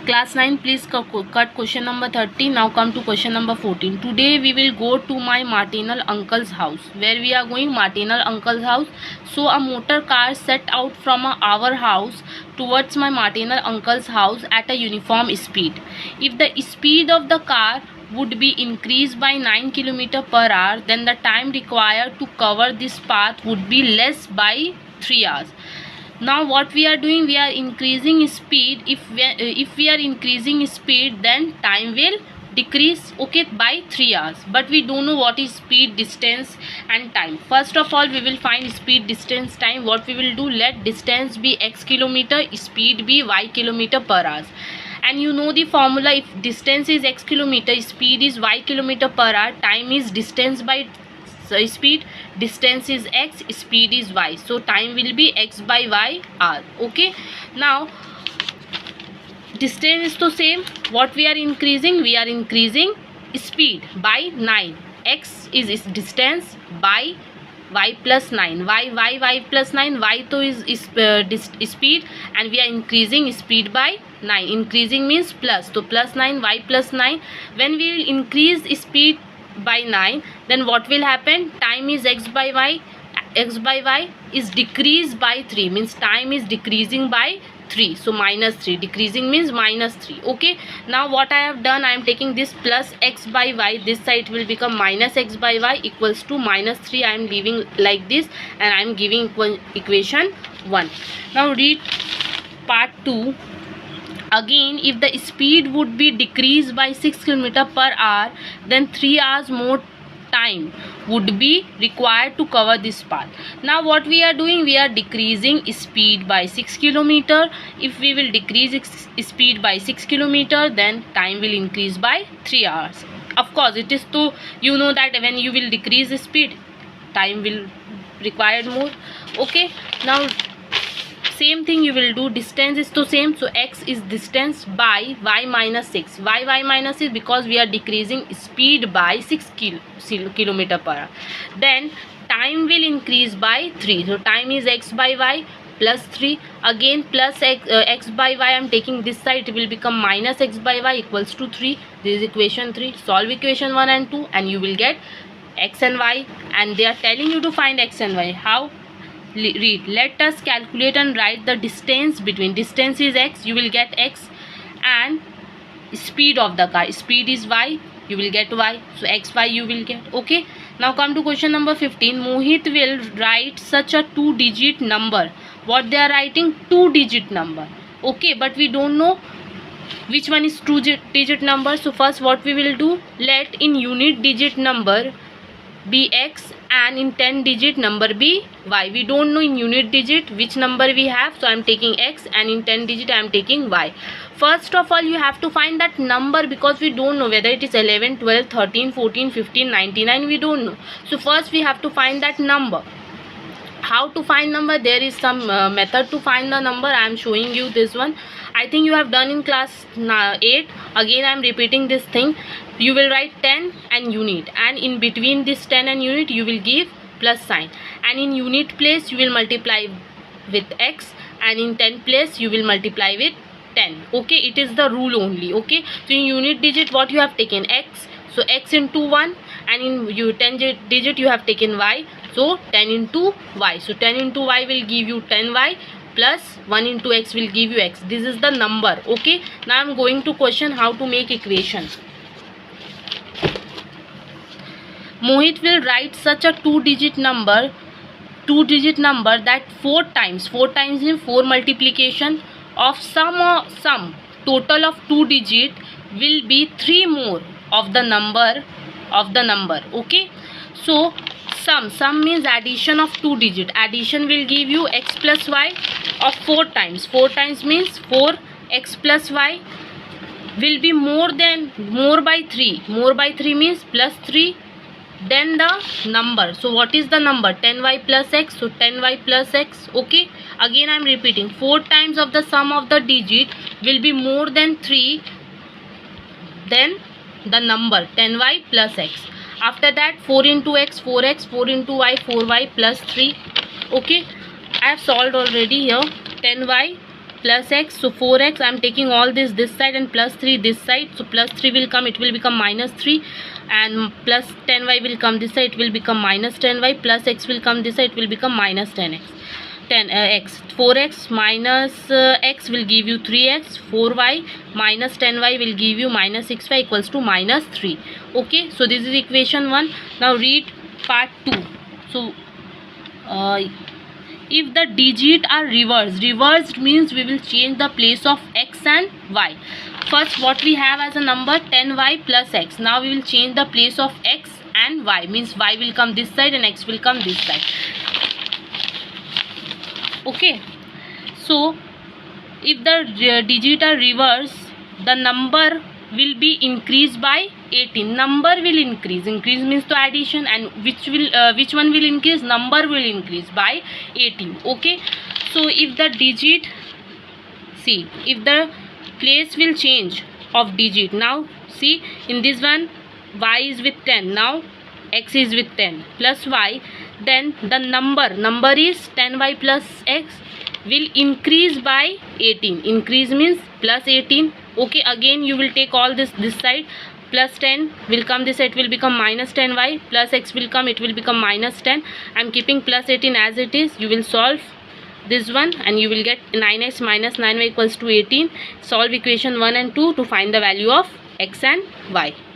Class 9, please cut question number 30. Now come to question number 14. Today we will go to my maternal uncle's house. Where we are going? Maternal uncle's house. So a motor car set out from our house towards my maternal uncle's house at a uniform speed. If the speed of the car would be increased by 9 km per hour, then the time required to cover this path would be less by 3 hours. Now what we are doing, we are increasing speed. If we are increasing speed, then time will decrease, okay, by 3 hours. But we don't know what is speed, distance and time. First of all, we will find speed, distance, time. What we will do, let distance be x kilometer, speed be y kilometer per hour. And you know the formula, if distance is x kilometer, speed is y kilometer per hour, time is distance by speed, distance is x, speed is y, so time will be x by y r. Okay, now distance is the same. What we are increasing? We are increasing speed by 9. X is distance by y plus 9, y plus 9, y to is speed, and we are increasing speed by 9. Increasing means plus, so plus 9, y plus 9. When we will increase speed by 9, then what will happen? Time is x by y is decreased by 3, means time is decreasing by 3, so minus 3. Decreasing means minus 3. Okay, now what I have done, I am taking this plus x by y, this side will become minus x by y equals to minus 3. I am leaving like this and I am giving equation 1. Now read part 2. Again, if the speed would be decreased by 6 km per hour, then 3 hours more time would be required to cover this path. Now what we are doing, we are decreasing speed by 6 km. If we will decrease speed by 6 km, then time will increase by 3 hours. Of course, it is to, you know that when you will decrease the speed, time will require more. Okay, now same thing you will do. Distance is the same, so x is distance by y minus 6. Why y minus 6? Because we are decreasing speed by 6 km per hour. Then time will increase by 3, so time is x by y plus 3. Again plus x by y, I am taking this side, it will become minus x by y equals to 3. This is equation 3. Solve equation 1 and 2 and you will get x and y, and they are telling you to find x and y. How? Read, let us calculate and write the distance between, distance is x, you will get x, and speed of the car, speed is y, you will get y, so x y you will get. Okay, now come to question number 15. Mohit will write such a 2-digit number. What they are writing? 2-digit number. Okay, but we don't know which one is 2-digit number. So first what we will do, let in unit digit number be x and in 10-digit number be y. We don't know in unit digit which number we have, so I am taking x, and in 10-digit I am taking y. First of all, you have to find that number, because we don't know whether it is 11, 12, 13, 14, 15, 99, we don't know. So first we have to find that number. How to find number? There is some method to find the number. I am showing you this one. I think you have done in class 8. Again I am repeating this thing. You will write 10 and unit, and in between this 10 and unit you will give plus sign, and in unit place you will multiply with x, and in 10 place you will multiply with 10. Okay, it is the rule only. Okay, so in unit digit what you have taken? X, so x into 1, and in 10-digit you have taken y, so 10 into y, so 10 into y will give you 10y plus 1 into x will give you x. This is the number. Okay, now I am going to question how to make equation. Mohit will write such a 2-digit number that 4 times means 4 multiplication of sum total of 2 digit will be 3 more of the number. Okay, so sum means addition of 2 digit. Addition will give you x plus y of 4 times. 4 times means 4 x plus y will be more by 3. More by 3 means plus 3. Then the number, so what is the number? 10y plus x, so 10y plus x. Okay, again I am repeating, 4 times of the sum of the digit will be more than 3, then the number 10y plus x. After that 4 into x, 4x, 4 into y, 4y plus 3. Okay, I have solved already here. 10y plus x, so 4x, I am taking all this side and plus 3 this side, so plus 3 will come, it will become minus 3, and plus 10y will come this side, it will become minus 10y, plus x will come this side, it will become minus 10x. 4x minus x will give you 3x, 4y minus 10y will give you minus 6y equals to minus 3. Okay, so this is equation 1. Now read part 2. So if the digit are reversed means we will change the place of x and y. First, what we have as a number 10y plus x. Now we will change the place of x and y, means y will come this side and x will come this side. Okay, so if the digit are reversed, the number will be increased by 18. Number will increase means to addition, and which one will increase? Number will increase by 18. Okay, so if the digit, see, if the place will change of digit, now see in this one y is with 10, now x is with 10 plus y, then the number is 10y plus x will increase by 18. Increase means plus 18. Okay, again you will take all this side, plus 10 will come this side, it will become minus 10y, plus x will come, it will become minus 10. I am keeping plus 18 as it is. You will solve this one and you will get 9x minus 9y equals to 18. Solve equation 1 and 2 to find the value of x and y.